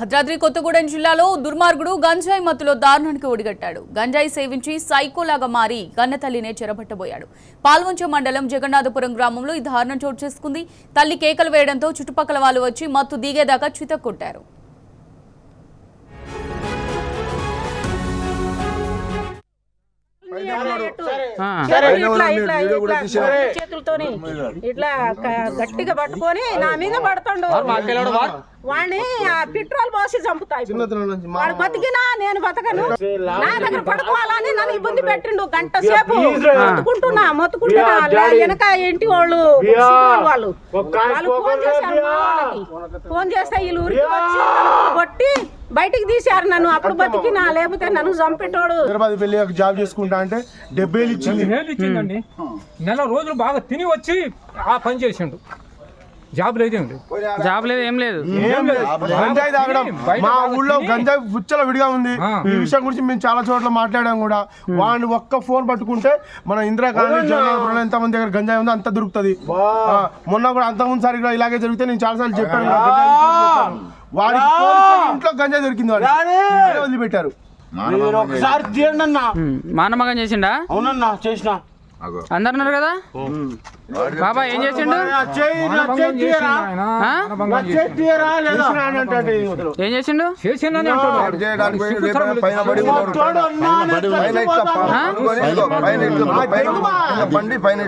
భద్రాద్రి కొత్తగూడెం జిల్లాలో దుర్మార్గుడు గంజాయి మత్తులో దారుణానికి ఒడిగట్టాడు. గంజాయి సేవించి సైకోలాగా మారి కన్నతల్లినే చెరబట్టబోయాడు. పాల్వంచ మండలం జగన్నాథపురం గ్రామంలో ఈ దారుణం చోటు చేసుకుంది. తల్లి కేకలు వేయడంతో చుట్టుపక్కల వాళ్ళు వచ్చి మత్తు దిగేదాకా చితక్కొట్టారు. చేతులతోని ఇట్లా గట్టిగా పట్టుకొని నా మీద పడుతుండు. వాడిని పెట్రోల్ పోసి చంపుతాయి. వాడు బతికినా నేను బతకను. నా దగ్గర పడుకోవాలని నన్ను ఇబ్బంది పెట్టిండు. గంట సేపు మొత్తుకుంటున్నా వెనక ఇంటి వాళ్ళు ఫోన్ చేస్తే వీళ్ళు ఊరికి వచ్చి కొట్టి బయటికి తీశారు నన్ను. అప్పుడు బతికినా, లేకపోతే నన్ను చంపేటోడు. జాబ్ చేసుకుంటా అంటే 70,000 ఇచ్చిందండి. నెల రోజులు బాగా తిని వచ్చి ఆ పని చేసిండు. జాబ్ లేదు, జాబ్ లేదు, ఏం లేదు. గంజాయి తాగడం మా ఊళ్ళో గంజాయి బుచ్చల విడిగా ఉంది. ఈ విషయం గురించి మేము చాలా చోట్ల మాట్లాడాం కూడా. వాడిని ఒక్క ఫోన్ పట్టుకుంటే మన ఇందిరాగాంధీ జగన్ ఎంత మంది దగ్గర గంజాయి ఉందో అంత దొరుకుతుంది. మొన్న కూడా అంతకుముందు సారి కూడా ఇలాగే జరిగితే నేను చాలా సార్లు చెప్పాను. వాడికి ఇంట్లో గంజాయి దొరికింది, వాడు వదిలిపెట్టారు. ఒకసారి తీయండి అన్న. మానమగం చేసిండా? అవునన్నా, చేసిన. అందరు ఉన్నారు కదా. బాబా ఏం చేసిండు? ఏం చేసిండు? బండి పైన